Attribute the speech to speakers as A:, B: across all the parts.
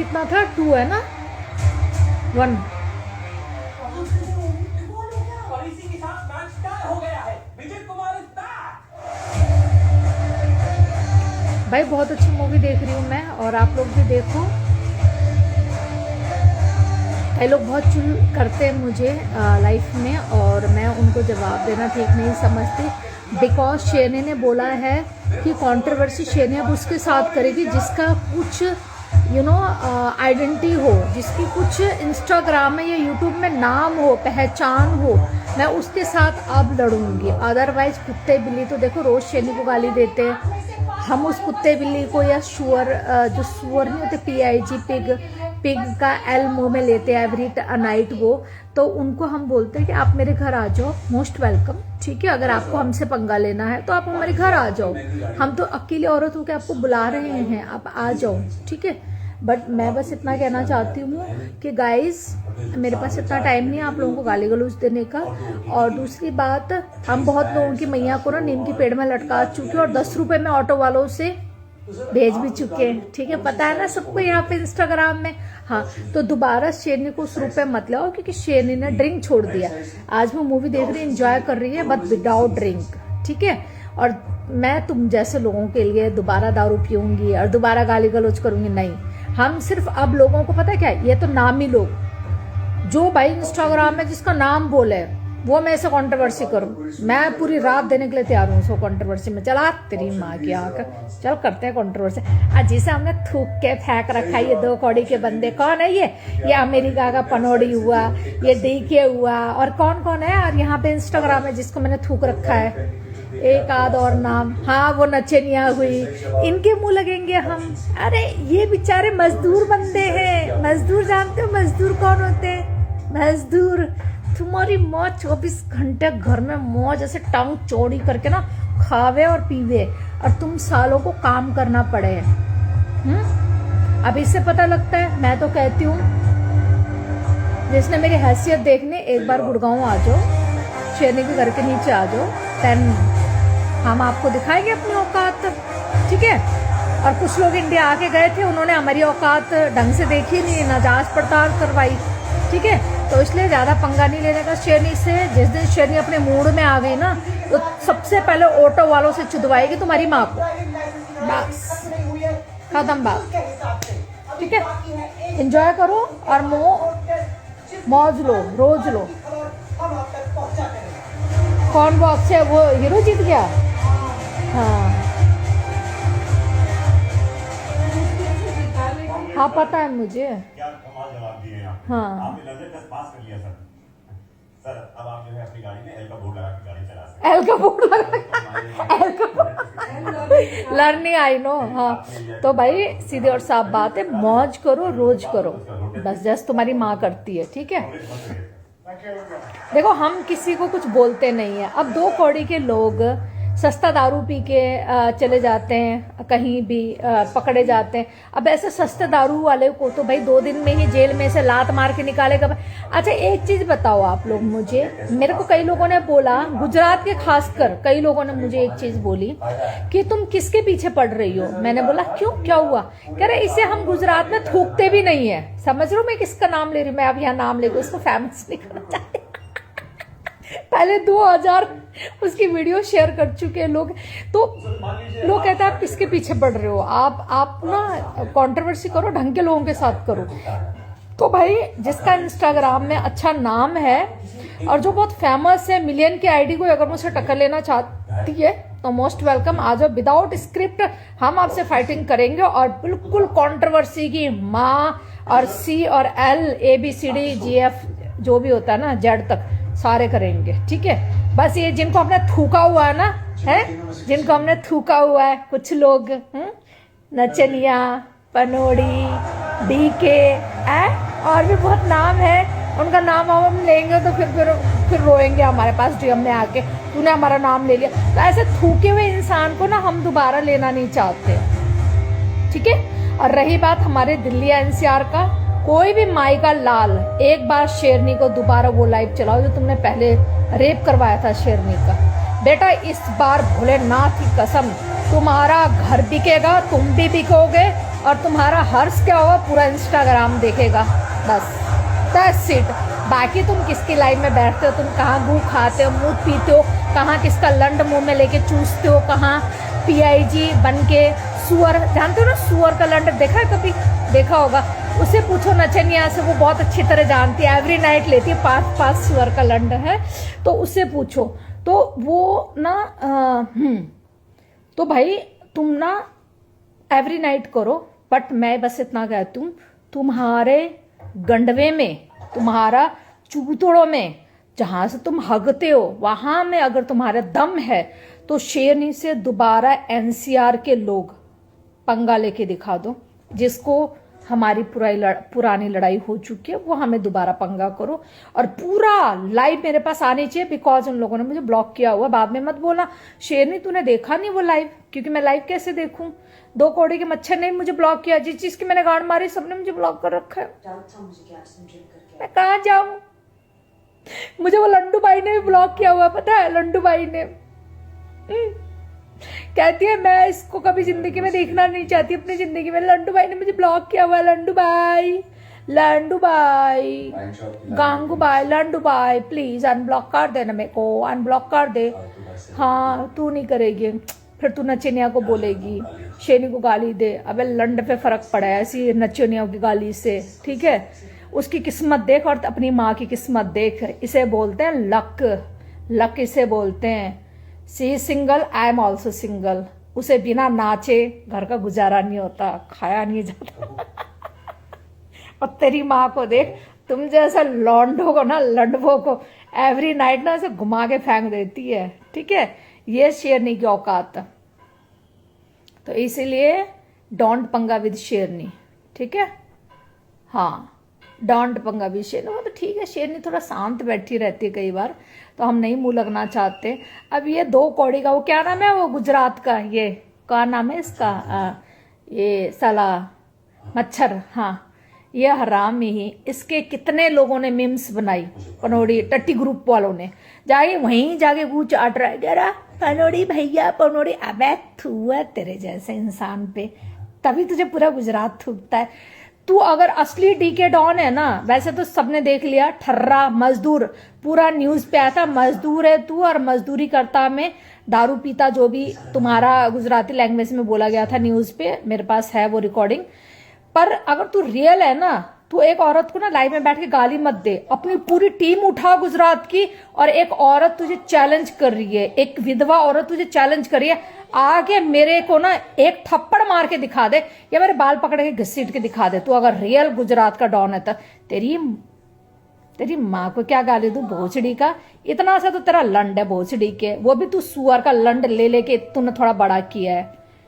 A: कितना था 2 है ना 1।
B: और इसी के साथ मैच टाई हो गया है। Vijay Kumar is back.
A: भाई बहुत अच्छी मूवी देख रही हूँ मैं, और आप लोग भी देखो। कई लोग बहुत चुल करते हैं मुझे लाइफ में, और मैं उनको जवाब देना ठीक नहीं समझती। बिकॉज शेरनी ने बोला है कि कंट्रोवर्सी शेरनी अब उसके साथ करेगी जिसका कुछ आइडेंटिटी हो, जिसकी कुछ इंस्टाग्राम में या यूट्यूब में नाम हो, पहचान हो, मैं उसके साथ अब लड़ूंगी। अदरवाइज कुत्ते बिल्ली तो देखो रोज शेरनी को गाली देते हैं, हम उस कुत्ते बिल्ली को या शुअर, जो शुअर नहीं होते PIG पिग का L मुंह में लेते हैं एवरी नाइट वो, तो उनको हम बोलते हैं कि आप मेरे घर आ जाओ, मोस्ट वेलकम। ठीक है, अगर आपको हमसे पंगा लेना है तो आप हमारे घर आ जाओ, हम तो अकेली औरत होकर आपको बुला रहे हैं, आप आ जाओ। ठीक है, बट मैं बस इतना कहना चाहती हूँ कि गाइस मेरे पास इतना टाइम नहीं है आप लोगों को गाली गलौज देने का। और दूसरी बात, हम बहुत लोगों की मैया को ना नीम की पेड़ में लटका चुके और 10 रुपए में ऑटो वालों से भेज भी चुके हैं। ठीक है, पता है ना सबको यहाँ पे इंस्टाग्राम में। हाँ, तो दोबारा शेरनी को उस रूप में मत लाओ, क्योंकि शेरनी ने ड्रिंक छोड़ दिया। आज वो मूवी देख रही है, एंजॉय कर रही है, बट विदाउट ड्रिंक। ठीक है, और मैं तुम जैसे लोगों के लिए दोबारा दारू पीऊंगी और दोबारा गाली गलौज करूंगी, नहीं। हम सिर्फ अब लोगों को पता है क्या, ये तो नामी लोग जो भाई इंस्टाग्राम में जिसका नाम बोले वो मैं ऐसे कंट्रोवर्सी करूं, मैं पूरी रात देने के लिए तैयार हूँ उसको कंट्रोवर्सी में। चला तेरी माँ की आकर, चल करते हैं कंट्रोवर्सी। आज जिसे हमने थूक के फेंक रखा, ये 2 कौड़ी के बंदे कौन है? ये अमेरिका का पनौड़ी हुआ, ये DK हुआ, और कौन कौन है और यहाँ पे इंस्टाग्राम में जिसको मैंने थूक रखा है, एक आध और नाम। हाँ, वो नचनिया हुई, इनके मुंह लगेंगे हम। अरे ये बेचारे मजदूर बंदे हैं। मजदूर जानते हो मजदूर कौन होते हैं? मजदूर तुम्हारी माँ 24 घंटे घर में मौज ऐसे टांग चौड़ी करके ना खावे और पीवे, और तुम सालों को काम करना पड़े। अब इससे पता लगता है। मैं तो कहती हूँ जिसने मेरी हैसियत देखने, एक बार गुड़गांव आ जाओ, शेरनी के घर के नीचे आ जाओ, देन हम आपको दिखाएंगे अपनी औकात। ठीक है, और कुछ लोग इंडिया आके गए थे, उन्होंने हमारी औकात ढंग से देखी नहीं, ना जांच पड़ताल करवाई। ठीक है, तो इसलिए ज्यादा पंगा नहीं लेने का शेरनी से। जिस दिन शेरनी अपने मूड में आ गई ना, तो सबसे पहले ऑटो वालों से चुदवाएगी तुम्हारी माँ को। बस खत्म बात। ठीक है, एंजॉय करो और मौज लो, रोज लो। कौन वो अक्षय, वो हीरो जीत गया? हाँ पता है मुझे।
C: क्या कमाल जवाब दिए आप।
A: हाँ,
C: आपने लंदन टेस्ट पास कर लिया सर। सर अब आप जो है अपनी गाड़ी में L का बोर्ड लगा के गाड़ी चला सकते हैं।
A: L का बोर्ड लगा, लर्निंग आई नो। हाँ, तो भाई सीधी और साफ बात है, मौज करो, रोज करो, बस जैसे तुम्हारी माँ करती है। ठीक है, देखो हम किसी को कुछ बोलते नहीं है। अब 2 कौड़ी के लोग सस्ता दारू पी के चले जाते हैं, कहीं भी पकड़े जाते हैं। अब ऐसे सस्ते दारू वाले को तो भाई 2 दिन में ही जेल में से लात मार के निकालेगा। अच्छा एक चीज बताओ आप लोग मुझे, मेरे को कई लोगों ने बोला, गुजरात के खासकर कई लोगों ने मुझे एक चीज बोली कि तुम किसके पीछे पड़ रही हो। मैंने बोला क्यों, क्या हुआ? कह रहे इसे हम गुजरात में थूकते भी नहीं है। समझ रहे हो मैं किसका नाम ले रही हूँ? मैं अब यहाँ नाम लेकर उसको फेमस नहीं करना चाहती। पहले 2000 उसकी वीडियो शेयर कर चुके हैं लोग। तो लोग कहते हैं आप किसके पीछे पड़ रहे हो, आप ना कंट्रोवर्सी करो, ढंग के लोगों के साथ करो। तो भाई जिसका इंस्टाग्राम में अच्छा नाम है और जो बहुत फेमस है, मिलियन की आईडी को अगर मुझसे टक्कर लेना चाहती है तो मोस्ट वेलकम, आ जाओ। विदाउट स्क्रिप्ट हम आपसे फाइटिंग करेंगे और बिल्कुल कंट्रोवर्सी की माँ और C और L ABCD GF जो भी होता है ना Z तक सारे करेंगे। ठीक है, बस ये जिनको हमने थूका हुआ है ना, है जिनको हमने थूका हुआ है, कुछ लोग नचनिया, पनौड़ी, DK है, और भी बहुत नाम है, उनका नाम हम लेंगे तो फिर रोएंगे हमारे पास DM में आके, तूने हमारा नाम ले लिया। तो ऐसे थूके हुए इंसान को ना हम दोबारा लेना नहीं चाहते। ठीक है, और रही बात हमारे दिल्ली NCR का, कोई भी माई का लाल एक बार शेरनी को दोबारा वो लाइव चलाओ जो तुमने पहले रेप करवाया था शेरनी का। बेटा इस बार भोलेनाथ की कसम तुम्हारा घर बिकेगा, तुम भी बिकोगे, और तुम्हारा हर्ष क्या होगा, पूरा इंस्टाग्राम देखेगा, बस दैट्स इट। बाकी तुम किसकी लाइफ में बैठते हो, तुम कहाँ गू खाते हो, मुँह पीते हो, कहाँ किसका लंड मुंह में लेके चूसते हो, कहाँ PIG बन के सुअर, जानते हो ना सुअर का लंड, देखा है कभी, देखा होगा, उसे पूछो नचनिया से, वो बहुत अच्छी तरह जानती है, एवरी नाइट लेती है 5 सुअर का लंड है, तो उससे पूछो। तो वो ना तो भाई तुम ना एवरी नाइट करो, बट मैं बस इतना कहती हूँ, तुम्हारे गंडवे में, तुम्हारा चूतड़ों में, जहां से तुम हगते हो वहां में अगर तुम्हारा दम है तो शेरनी से दोबारा NCR के लोग पंगा लेके दिखा दो, जिसको हमारी पुरानी लड़ाई हो चुकी है, वो हमें दोबारा पंगा करो, और पूरा लाइव मेरे पास आनी चाहिए, बिकॉज उन लोगों ने मुझे ब्लॉक किया हुआ। बाद में मत बोला शेरनी तूने देखा नहीं वो लाइव, क्योंकि मैं लाइव कैसे देखूं, 2 कौड़ी के मच्छर ने मुझे ब्लॉक किया, जिस चीज की मैंने गाड़ मारी सबने मुझे ब्लॉक कर रखा है, मैं कहाँ जाऊं। मुझे वो लंडू भाई ने भी ब्लॉक किया हुआ, पता है, लंडू भाई ने कहती है मैं इसको कभी जिंदगी में देखना नहीं चाहती अपनी जिंदगी में, लंडू भाई ने मुझे ब्लॉक किया हुआ है, लंडू भाई गांगू भाई, लंडू भाई प्लीज अनब्लॉक कर देना मेरे को, अनब्लॉक कर दे। हाँ तू नहीं करेगी, फिर तू नचनिया को बोलेगी, शेनी को गाली दे, अबे लंड पे फर्क पड़ा है ऐसी नचनिया की गाली से, ठीक है। उसकी किस्मत देख और अपनी माँ की किस्मत देख, इसे बोलते हैं लक, लक इसे बोलते हैं। She single, I am also single, उसे बिना नाचे घर का गुजारा नहीं होता, खाया नहीं जाता। और तेरी माँ को देख, तुम जैसा लौंडो को ना, लंडवो को एवरी नाइट ना ऐसे घुमा के फेंक देती है, ठीक है, ये शेरनी की औकात। तो इसीलिए डोंट पंगा विद शेरनी, ठीक है, हाँ डोंट पंगा विद शेरनी। वो तो ठीक है, शेरनी थोड़ा शांत बैठी रहती है कई बार, तो हम नहीं मुंह लगना चाहते। अब ये 2 कौड़ी का, वो क्या नाम है वो गुजरात का, ये क्या नाम है इसका, ये साला मच्छर, हाँ ये हरामी ही, इसके कितने लोगों ने मीम्स बनाई, पनोड़ी टट्टी ग्रुप वालों ने जाके वहीं जाके गू चाट रहा, पनोड़ी भैया पनोड़ी, अबे थूआ तेरे जैसे इंसान पे, तभी तुझे पूरा गुजरात थूकता है। तू अगर असली DK डॉन है ना, वैसे तो सबने देख लिया, ठर्रा मजदूर, पूरा न्यूज पे आया था, मजदूर है तू और मजदूरी करता में दारू पीता, जो भी तुम्हारा गुजराती लैंग्वेज में बोला गया था न्यूज पे, मेरे पास है वो रिकॉर्डिंग। पर अगर तू रियल है ना, तू एक औरत को ना लाइव में बैठ के गाली मत दे, अपनी पूरी टीम उठा गुजरात की, और एक औरत तुझे चैलेंज कर रही है, एक विधवा औरत तुझे चैलेंज कर रही है, आगे मेरे को ना एक थप्पड़ मार के दिखा दे, या मेरे बाल पकड़ के घसीट के दिखा दे, तू अगर रियल गुजरात का डॉन है तो तेरी माँ को क्या गाली दूं, भोसड़ी का, इतना सा तो तेरा लंड है भोसड़ी के, वो भी तू सुअर का लंड ले लेके तूने थोड़ा बड़ा किया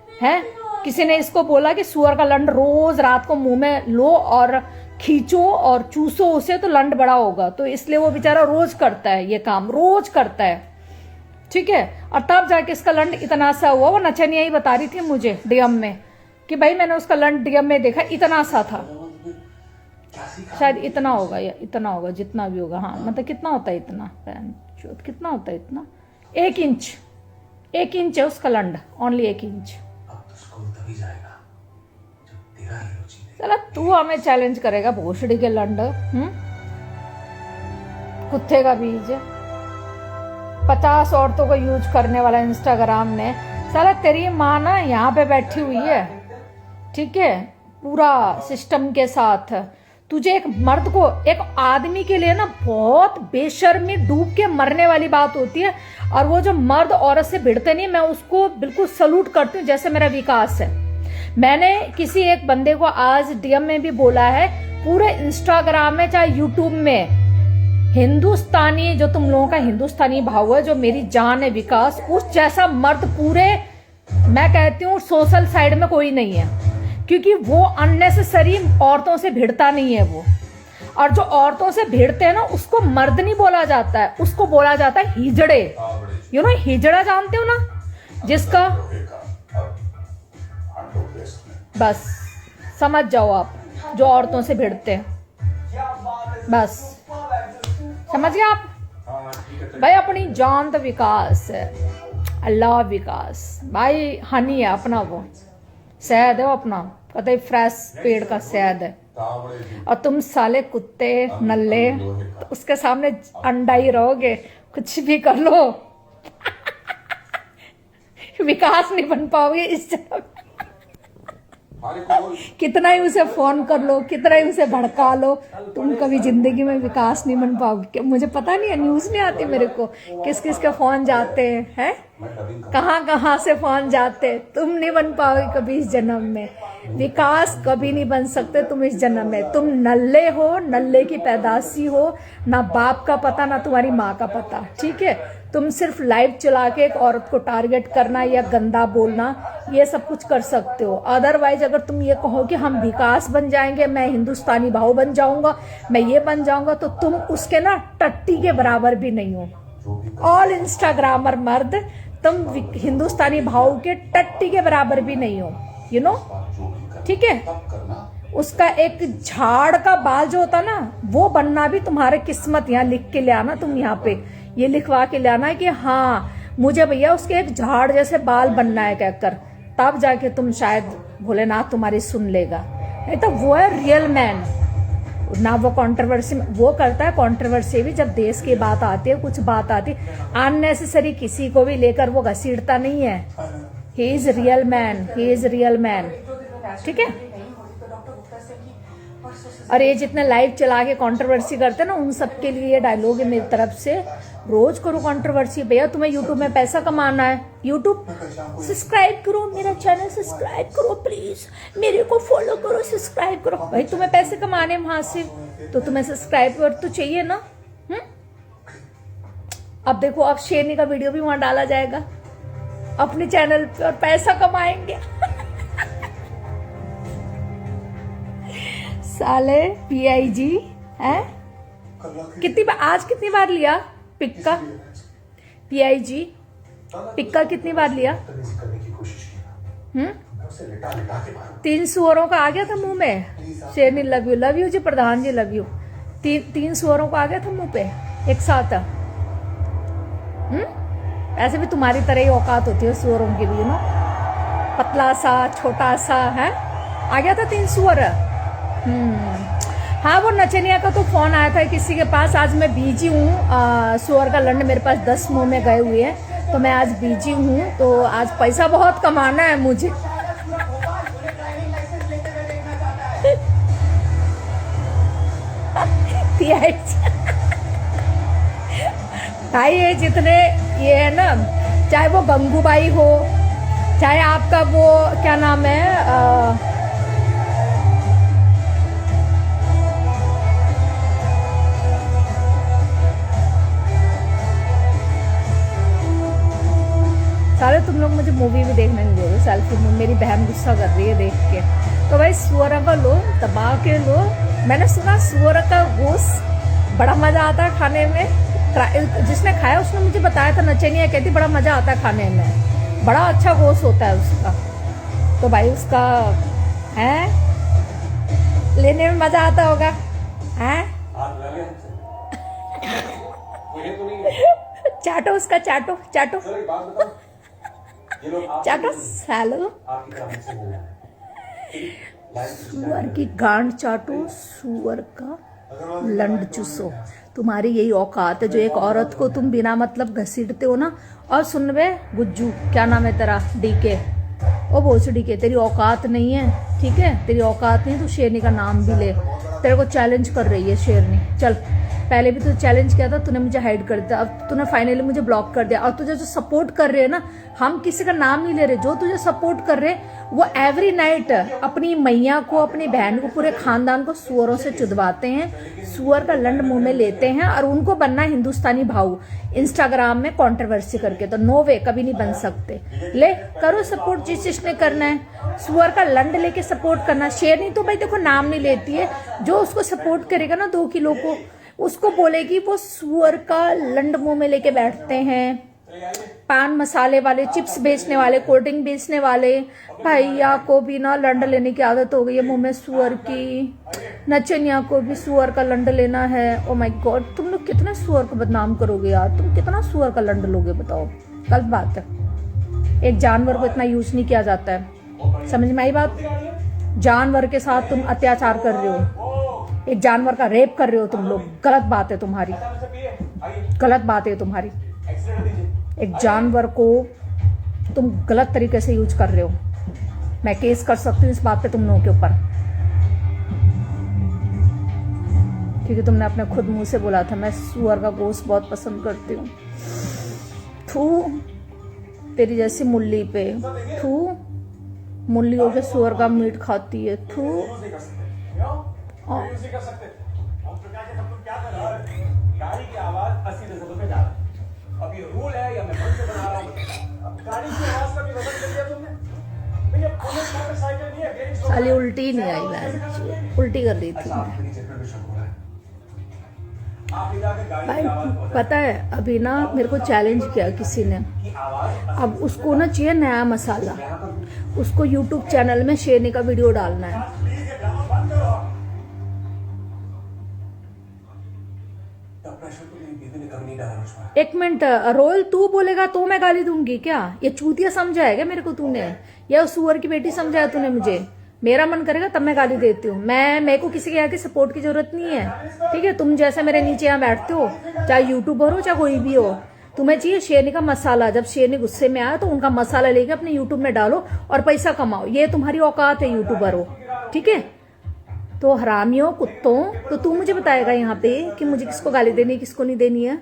A: है? किसी ने इसको बोला कि सुअर का लंड रोज रात को मुंह में लो और खींचो और चूसो उसे तो लंड बड़ा होगा, तो इसलिए वो बेचारा रोज करता है, ये काम रोज करता है, ठीक है। और तब जाके इसका लंड इतना सा हुआ, वो नचनिया ही बता रही थी मुझे DM में कि भाई मैंने उसका लंड DM में देखा, इतना सा था, शायद इतना होगा या इतना होगा, जितना भी होगा, हाँ मतलब कितना होता है इतना, कितना होता है इतना, 1 इंच है उसका लंड, ओनली 1 इंच। चला तू हमें चैलेंज करेगा भोसड़ी के लंड, कुत्ते का बीज, 50 औरतों को यूज करने वाला इंस्टाग्राम ने, साला तेरी माँ ना यहाँ पे बैठी हुई है, ठीक है, पूरा सिस्टम के साथ। तुझे एक मर्द को, एक आदमी के लिए ना बहुत बेशर्मी डूब के मरने वाली बात होती है, और वो जो मर्द औरत से भिड़ते नहीं, मैं उसको बिल्कुल सलूट करती हूँ, जैसे मेरा विकास है। मैंने किसी एक बंदे को आज DM में भी बोला है, पूरे इंस्टाग्राम में चाहे यूट्यूब में, हिंदुस्तानी जो तुम लोगों का हिंदुस्तानी भाव है, जो मेरी जान है विकास, उस जैसा मर्द पूरे, मैं कहती हूँ सोशल साइड में कोई नहीं है, क्योंकि वो अननेसेसरी औरतों से भिड़ता नहीं है वो। और जो औरतों से भिड़ते हैं ना, उसको मर्द नहीं बोला जाता है, उसको बोला जाता है हिजड़े। यू नो हिजड़ा जानते हो ना, जिसका, बस समझ जाओ आप, जो औरतों से भिड़ते हैं, बस समझ गए आप भाई। अपनी जान तो विकास है, अल्लाह विकास भाई, हनी है अपना, वो शहद है वो अपना, पता ही फ्रेश पेड़ का शहद है, और तुम साले कुत्ते नल्ले तो उसके सामने अंडा ही रहोगे, कुछ भी कर लो विकास नहीं बन पाओगे इस जगह। कितना ही उसे फोन कर लो, कितना ही उसे भड़का लो, तुम कभी जिंदगी में विकास नहीं बन पाओगे। मुझे पता नहीं है, न्यूज नहीं आती मेरे को किस किस के फोन जाते हैं, कहाँ कहाँ से फोन जाते। तुम नहीं बन पाओगे कभी इस जन्म में, विकास कभी नहीं बन सकते तुम इस जन्म में। तुम नल्ले हो, नल्ले की पैदाशी हो, ना बाप का पता ना तुम्हारी माँ का पता, ठीक है। तुम सिर्फ लाइव चला के एक औरत को टारगेट करना या गंदा बोलना, ये सब कुछ कर सकते हो। अदरवाइज अगर तुम ये कहो कि हम विकास बन जाएंगे, मैं हिंदुस्तानी भाव बन जाऊंगा, मैं ये बन जाऊंगा, तो तुम उसके ना टट्टी के बराबर भी नहीं हो। ऑल इंस्टाग्रामर मर्द, तुम हिंदुस्तानी भाव के टट्टी के बराबर भी नहीं हो, यू नो, ठीक है। उसका एक झाड़ का बाल जो होता ना, वो बनना भी तुम्हारे किस्मत। यहाँ लिख के ले आना, तुम यहाँ पे ये लिखवा के ले आना कि हाँ मुझे भैया उसके एक झाड़ जैसे बाल बनना है कहकर, तब जाके तुम शायद भोलेनाथ तुम्हारी सुन लेगा। नहीं तो वो है रियल मैन ना, वो कंट्रोवर्सी वो करता है। कंट्रोवर्सी भी जब देश की बात आती है, कुछ बात आती है अननेसेसरी, किसी को भी लेकर वो घसीटता नहीं है। He is real man, he is real man, ठीक है। और ये जितने लाइव चला के कंट्रोवर्सी करते हैं ना, उन सब के लिए ये डायलॉग है मेरी तरफ से, रोज करो कंट्रोवर्सी। भैया तुम्हें यूट्यूब में पैसा कमाना है, यूट्यूब सब्सक्राइब करो, मेरा चैनल सब्सक्राइब करो प्लीज, मेरे को फॉलो करो, सब्सक्राइब करो। भाई तुम्हें पैसे कमाने वहां से, तो तुम्हें सब्सक्राइबर तो चाहिए ना। अब देखो, अब शेरनी का वीडियो भी वहां डाला जाएगा अपने चैनल पे, और पैसा कमाएंगे साले PIG है। आज कितनी बार लिया पिक्का? PIG पिक्का कितनी बार लिया? 3 सुअरों का आ गया था मुंह में। शेरनी लव यू जी, प्रधान जी लव यू। 3 सुअरों का आ गया था मुंह पे एक साथ। ऐसे भी तुम्हारी तरह ही औकात होती है सुअरों की भी, ना, पतला सा छोटा सा है, आ गया था 3 सुअर। हाँ, वो नचनिया का तो फोन आया था किसी के पास। आज मैं बिजी हूँ, सुअर का लंड मेरे पास 10 मुंह में गए हुए हैं, तो मैं आज बिजी हूँ, तो आज पैसा बहुत कमाना है मुझे। भाई ये जितने ये है ना, चाहे वो गंगूबाई हो, चाहे आपका वो क्या नाम है, सारे तुम लोग मुझे मूवी भी देखने नहीं दे रहे, सेल्फी में मेरी बहन गुस्सा कर रही है देख के। तो भाई सुअर का लो, दबा के लो। मैंने सुना सुअर का गोश्त बड़ा मजा आता है खाने में। जिसने खाया उसने मुझे बताया था, नचनिया कहती बड़ा मजा आता है खाने में, बड़ा अच्छा गोश्त होता है उसका। तो भाई उसका है लेने में मजा आता होगा, है चाटो उसका, चाटो चाटो चाटो सालो, सुअर की गांड चाटो, सुअर का लंड चूसो। तुम्हारी यही औकात है जो एक औरत को तुम बिना मतलब घसीटते हो ना। और सुन बे गुज्जू, क्या नाम है तेरा, डीके, ओ भोसड़ी के, तेरी औकात नहीं है, ठीक है, तेरी औकात नहीं, तू शेरनी का नाम भी ले। तेरे को चैलेंज कर रही है शेरनी, चल। पहले भी तो चैलेंज किया था, तूने मुझे हाइड कर दिया, अब तूने फाइनली मुझे ब्लॉक कर दिया। और तुझे जो सपोर्ट कर रहे हैं ना, हम किसी का नाम नहीं ले रहे, जो तुझे सपोर्ट कर रहे वो एवरी नाइट अपनी मैया को, अपनी बहन को, पूरे खानदान को सुअरों से चुदवाते हैं, सुअर का लंड मुंह में लेते हैं, और उनको बनना हिंदुस्तानी भाव इंस्टाग्राम में कंट्रोवर्सी करके। तो नो वे, कभी नहीं बन सकते। ले करो सपोर्ट जिसने करना है, सुअर का लंड लेके सपोर्ट करना। शेरनी तो भाई देखो नाम नहीं लेती है, जो उसको सपोर्ट करेगा ना 2 किलो को, उसको बोलेगी वो सुअर का लंड मुंह में लेके बैठते हैं। पान मसाले वाले, चिप्स बेचने वाले, कोल्ड ड्रिंक बेचने वाले भैया को भी ना लंड लेने की आदत हो गई है मुंह में सुअर की। नचनिया को भी सुअर का लंड लेना है। ओ माय गॉड, तुम लोग कितना सुअर को बदनाम करोगे यार, तुम कितना सुअर का लंड लोगे बताओ, गलत बात है। एक जानवर को इतना यूज नहीं किया जाता है, समझ में आई बात? जानवर के साथ तुम अत्याचार कर रहे हो, एक जानवर का रेप कर रहे हो तुम लोग। गलत बात है तुम्हारी,
B: से पिए आइए
A: गलत बात है तुम्हारी।
B: एक्सीडेंट दीजिए।
A: एक जानवर को तुम गलत तरीके से यूज कर रहे हो। मैं केस कर सकती हूँ इस बात पे तुम लोगों के ऊपर, क्योंकि तुमने अपने खुद मुंह से बोला था मैं सुअर का गोश्त बहुत पसंद करती हूँ। थू तेरी जैसी मुल्ली पे, थू मुल्लियों के सुअर का मीट खाती है, थू।
B: यूज नहीं कर सकते क्यों? यूज नहीं कर सकते। हम तो क्या कर रहे हैं? गाड़ी की आवाज 80 डेसिबल पे जा रहा है। अब ये रूल है या मैं मन से बना रहा हूँ? अब गाड़ी की आवाज का भी वजन कर लिया तुमने। भैया पुलिस मोटरसाइकिल नहीं है, गेट स्टॉप
A: साली
B: है।
A: उल्टी नहीं आई, मैं उल्टी कर रही थी।
B: अच्छा आपके नीचे पे भी शक हो रहा है। आप इधर आके गाड़ी
A: भाई
B: की आवाज बहुत
A: पता है अभी ना मेरे को चैलेंज किया किसी ने,
B: की आवाज
A: अब उसको ना चाहिए नया मसाला, उसको यूट्यूब चैनल में शेरनी का वीडियो डालना है।
C: प्लीज ये ड्रामा बंद करो।
B: प्रेशर तो मेरी बीवी ने कभी नहीं डाला मुझ पर।
A: एक मिनट, रोयल तू बोलेगा तो मैं गाली दूंगी क्या? ये चूतिया समझा है क्या मेरे को तूने, या सुअर की बेटी समझा है तूने मुझे? मेरा मन करेगा तब मैं गाली देती हूँ। मेरे को किसी के आगे सपोर्ट की जरूरत नहीं है, ठीक है? तुम जैसे मेरे नीचे यहाँ बैठते हो, चाहे यूट्यूबर हो चाहे कोई भी हो, तुम्हें चाहिए शेरनी का मसाला। जब शेरनी गुस्से में आया तो उनका मसाला लेके अपने यूट्यूब में डालो और पैसा कमाओ, ये तुम्हारी औकात है यूट्यूबर हो, ठीक है? तो हरामियों कुत्तों, तो तू मुझे बताएगा यहाँ पे कि मुझे किसको गाली देनी है किसको नहीं देनी है?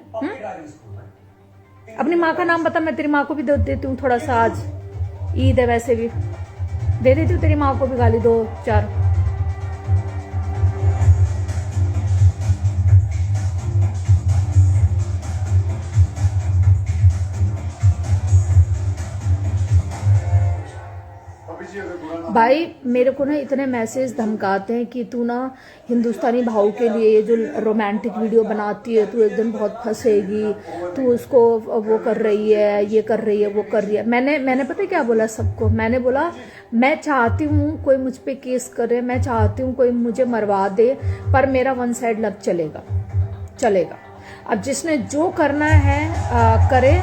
A: अपनी माँ का नाम बता, मैं तेरी माँ को भी दे देती हूँ थोड़ा सा, आज ईद है वैसे भी दे देती हूँ तेरी माँ को भी गाली 2-4। भाई मेरे को ना इतने मैसेज धमकाते हैं कि तू ना हिंदुस्तानी भाव के लिए ये जो रोमांटिक वीडियो बनाती है, तू एक दिन बहुत फंसेगी, तू उसको वो कर रही है, ये कर रही है, वो कर रही है। मैंने पता है क्या बोला सबको? मैंने बोला मैं चाहती हूँ कोई मुझ पे केस करे, मैं चाहती हूँ कोई मुझे मरवा दे, पर मेरा वन साइड लव चलेगा। अब जिसने जो करना है करे।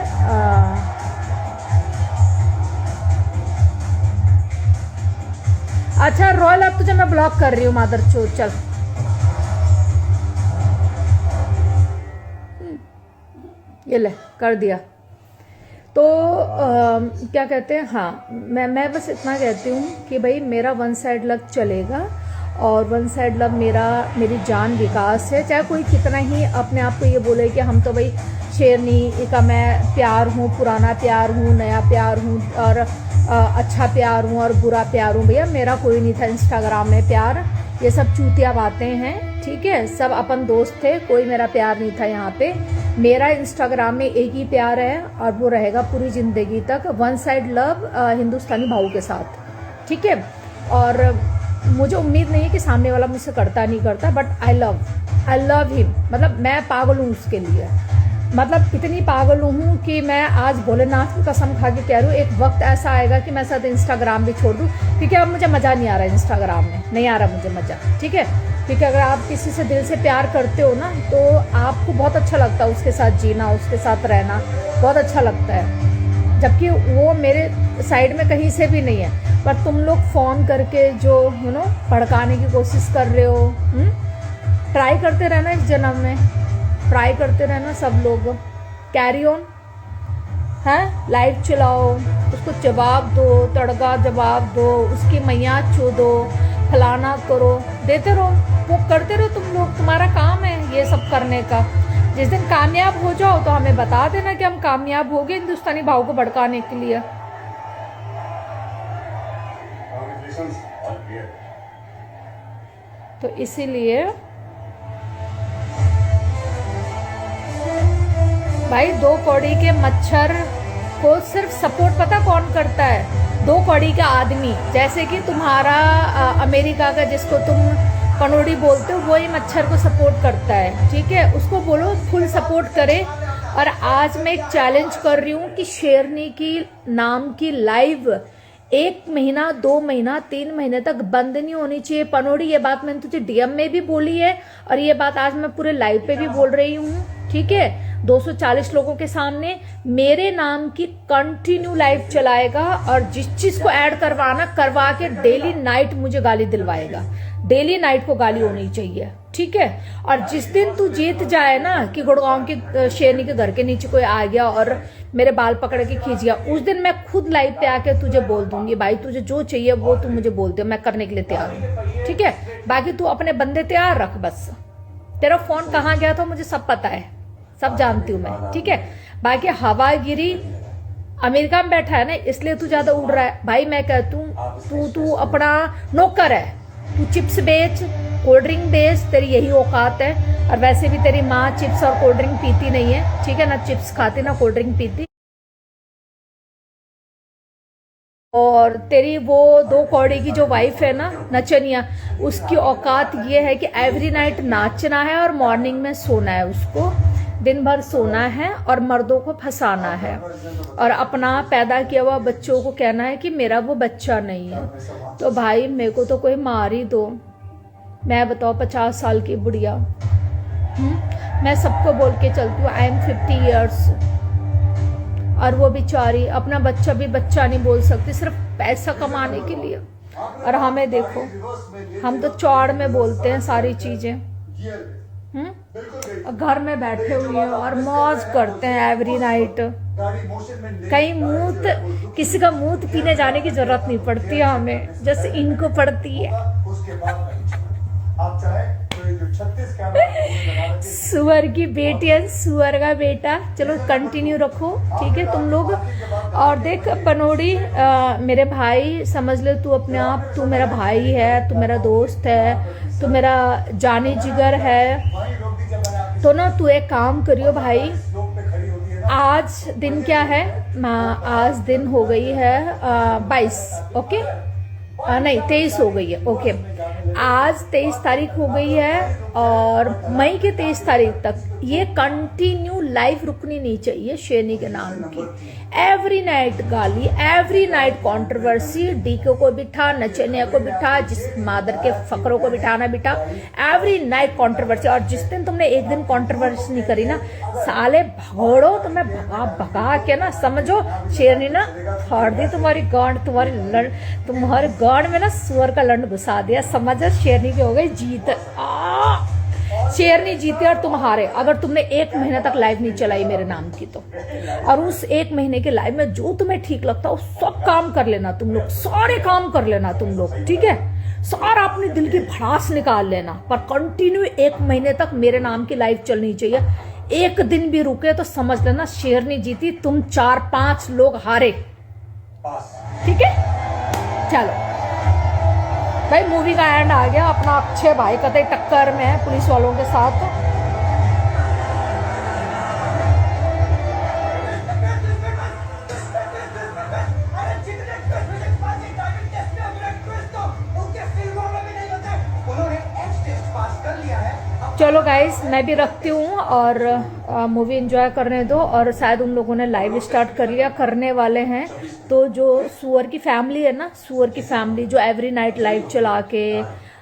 A: अच्छा रॉयल, अब तुझे मैं ब्लॉक कर रही हूँ मादरचोद, चल। ये ले कर दिया। तो क्या कहते हैं, हाँ मैं बस इतना कहती हूँ कि भाई मेरा वन साइड लव चलेगा, और वन साइड लव मेरी जान विकास है। चाहे कोई कितना ही अपने आप को ये बोले कि हम तो भाई शेरनी का मैं प्यार हूँ, पुराना प्यार हूँ, नया प्यार हूँ, और अच्छा प्यार हूँ और बुरा प्यार हूँ। भैया मेरा कोई नहीं था इंस्टाग्राम में प्यार, ये सब चूतिया बातें हैं, ठीक है? सब अपन दोस्त थे, कोई मेरा प्यार नहीं था यहाँ पे। मेरा इंस्टाग्राम में एक ही प्यार है और वो रहेगा पूरी जिंदगी तक, वन साइड लव हिंदुस्तानी भाव के साथ, ठीक है? और मुझे उम्मीद नहीं है कि सामने वाला मुझसे करता नहीं करता, बट आई लव हिम। मतलब मैं पागल हूँ उसके लिए, मतलब इतनी पागल हूँ कि मैं आज भोलेनाथ की कसम खा के कह रही हूँ, एक वक्त ऐसा आएगा कि मैं साथ इंस्टाग्राम भी छोड़ दूँ, क्योंकि अब मुझे मज़ा नहीं आ रहा है इंस्टाग्राम में, नहीं आ रहा मुझे मज़ा, ठीक है? क्योंकि अगर आप किसी से दिल से प्यार करते हो ना, तो आपको बहुत अच्छा लगता है उसके साथ जीना, उसके साथ रहना बहुत अच्छा लगता है, जबकि वो मेरे साइड में कहीं से भी नहीं है। पर तुम लोग फ़ोन करके जो भड़काने की कोशिश कर रहे हो, ट्राई करते रहना इस जन्म में, ट्राई करते रहना सब लोग, कैरी ऑन है। लाइव चलाओ, उसको जवाब दो, तड़का जवाब दो, उसकी मैया छू दो, फलाना करो, देते रहो, वो करते रहो तुम लोग, तुम्हारा काम है ये सब करने का। जिस दिन कामयाब हो जाओ तो हमें बता देना कि हम कामयाब हो गए हिंदुस्तानी भाव को भड़काने के लिए। तो इसीलिए भाई 2 कौड़ी के मच्छर को सिर्फ सपोर्ट पता कौन करता है? 2 कौड़ी का आदमी, जैसे कि तुम्हारा अमेरिका का जिसको तुम पनोड़ी बोलते हो, वही मच्छर को सपोर्ट करता है, ठीक है? उसको बोलो फुल सपोर्ट करे। और आज मैं एक चैलेंज कर रही हूँ कि शेरनी की नाम की लाइव 1 महीना, 2 महीना, 3 महीने तक बंद नहीं होनी चाहिए। पनोड़ी, ये बात मैंने तुझे DM में भी बोली है और ये बात आज मैं पूरे लाइव पे भी बोल रही हूँ, ठीक है, 240 लोगों के सामने मेरे नाम की कंटिन्यू लाइव चलाएगा और जिस चीज को ऐड करवाना करवा के डेली नाइट मुझे गाली दिलवाएगा। डेली नाइट को गाली होनी चाहिए, ठीक है। और जिस दिन तू जीत जाए ना कि गुड़गांव की शेरनी के घर के नीचे कोई आ गया और मेरे बाल पकड़ के खींच गया, उस दिन मैं खुद लाइव पे आके तुझे बोल दूंगी भाई तुझे जो चाहिए वो तू मुझे बोल दे, मैं करने के लिए तैयार हूँ, ठीक है। बाकी तू अपने बंदे तैयार रख, बस तेरा फोन कहाँ गया था मुझे सब पता है, सब जानती हूँ मैं, ठीक है। बाकी हवागिरी अमेरिका में बैठा है ना इसलिए तू ज्यादा उड़ रहा है भाई। मैं कहती हूँ तू अपना नौकर है, तू चिप्स बेच, कोल्ड ड्रिंक बेच, तेरी यही औकात है। और वैसे भी तेरी माँ चिप्स और कोल्ड ड्रिंक पीती नहीं है, ठीक है ना, चिप्स खाती ना कोल्ड ड्रिंक पीती। और तेरी वो 2 कौड़ी की जो वाइफ है ना नचनिया, उसकी औकात ये है कि एवरी नाइट नाचना है और मॉर्निंग में सोना है, उसको दिन भर सोना है और मर्दों को फंसाना है और अपना पैदा किया हुआ बच्चों को कहना है कि मेरा वो बच्चा नहीं है। तो भाई मेरे को तो कोई मार ही दो, मैं बताओ 50 साल की बुढ़िया, मैं सबको बोल के चलती हूँ आई एम 50 ईयर्स, और वो बेचारी अपना बच्चा भी बच्चा नहीं बोल सकती सिर्फ पैसा कमाने के लिए। और हमें देखो, हम तो चौड़ में बोलते हैं सारी चीजें, घर में बैठे हुए हैं और मौज करते हैं एवरी नाइट। कहीं मूत किसी का मूत पीने जाने की जरूरत नहीं पड़ती है हमें, जैसे इनको पड़ती है। सुअर की बेटी है, सुअर का बेटा। चलो कंटिन्यू रखो, ठीक है तुम लोग। और देख पनोड़ी मेरे भाई समझ ले, तू अपने आप, तू मेरा भाई है, तू मेरा दोस्त है, तू मेरा जानी जिगर है। तो ना तू एक काम करियो भाई, आज दिन क्या है, आज दिन हो गई है 22, ओके नहीं 23 हो गई है, ओके। आज 23 तारीख हो गई है और मई के 23 तारीख तक ये कंटिन्यू लाइफ रुकनी नहीं चाहिए शेरनी के नाम की। एवरी नाइट गाली, एवरी नाइट कंट्रोवर्सी, डीके को बिठा, नचनिया को बिठा, जिस मादर के फकरों को बिठाना बिठा, एवरी नाइट कंट्रोवर्सी। और जिस दिन तुमने एक दिन कंट्रोवर्सी नहीं करी ना साले भगोड़ो, तुम्हें भगा भगा के ना समझो शेरनी ना फाड़ दी तुम्हारी गांड, तुम्हारे गांड में ना सुअर का लंड घुसा दिया, समझ शेरनी की हो गई जीत। शेरनी जीती और तुम हारे। अगर तुमने 1 महीने तक लाइव नहीं चलाई मेरे नाम की तो, और उस 1 महीने के लाइव में जो तुम्हें ठीक लगता है सब काम कर लेना तुम लोग, सारे काम कर लेना तुम लोग, ठीक है। सारा अपने दिल की भड़ास निकाल लेना, पर कंटिन्यू 1 महीने तक मेरे नाम की लाइव चलनी चाहिए। एक दिन भी रुके तो समझ लेना शेरनी जीती, तुम 4-5 लोग हारे, ठीक है। चलो भाई मूवी का एंड आ गया, अपना अच्छे भाई कतई टक्कर में है पुलिस वालों के साथ। चलो गाइस मैं भी रखती हूँ और मूवी एंजॉय करने दो। और शायद उन लोगों ने लाइव स्टार्ट कर लिया, करने वाले हैं। तो जो सुअर की फैमिली है ना, सुअर की फैमिली जो एवरी नाइट लाइव चला के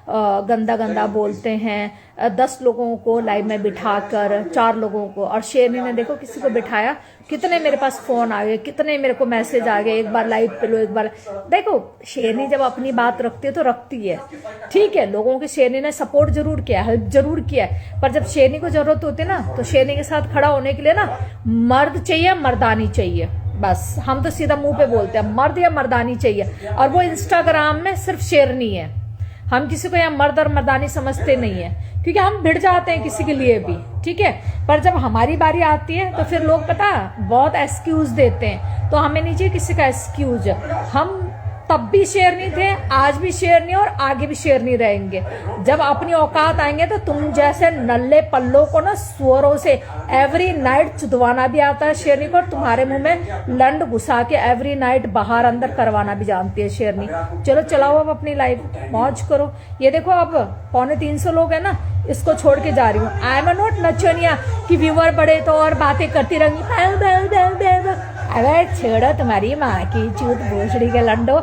A: गंदा गंदा बोलते हैं, 10 लोगों को लाइव में बिठाकर 4 लोगों को, और शेरनी ने देखो किसी को बिठाया, कितने मेरे पास फोन आ गए, कितने मेरे को मैसेज आ गए, एक बार लाइव पे लो, एक बार। देखो शेरनी जब अपनी बात रखती है तो रखती है, ठीक है। लोगों की शेरनी ने सपोर्ट जरूर किया, हेल्प जरूर किया है, पर जब शेरनी को जरूरत होती है ना तो शेरनी के साथ खड़ा होने के लिए ना मर्द चाहिए, मर्दानी चाहिए। बस हम तो सीधा मुंह पे बोलते हैं मर्द या मर्दानी चाहिए, और वो इंस्टाग्राम में सिर्फ शेरनी है। हम किसी को यहाँ मर्द और मर्दानी समझते नहीं है, क्योंकि हम भिड़ जाते हैं किसी के लिए भी, ठीक है। पर जब हमारी बारी आती है तो फिर लोग पता बहुत एक्सक्यूज देते हैं, तो हमें नहीं चाहिए किसी का एक्सक्यूज। हम तब भी शेरनी थे, आज भी शेरनी और आगे भी शेरनी रहेंगे। जब अपनी औकात आएंगे तो तुम जैसे नल्ले पल्लों को ना सुअरों से एवरी नाइट चुदवाना भी आता है शेरनी को, और तुम्हारे मुंह में लंड घुसा के एवरी नाइट बाहर अंदर करवाना भी जानती है शेरनी। चलो चलाओ अब अपनी लाइफ, मौज करो। ये देखो अब 250 लोग है ना, इसको छोड़ के जा रही हूँ। आई एम नॉट नचनिया कि व्यूअर बढ़े तो और बातें करती रहेंगी। अरे छेड़ो तुम्हारी माँ की चूत भोसड़ी के लंडो,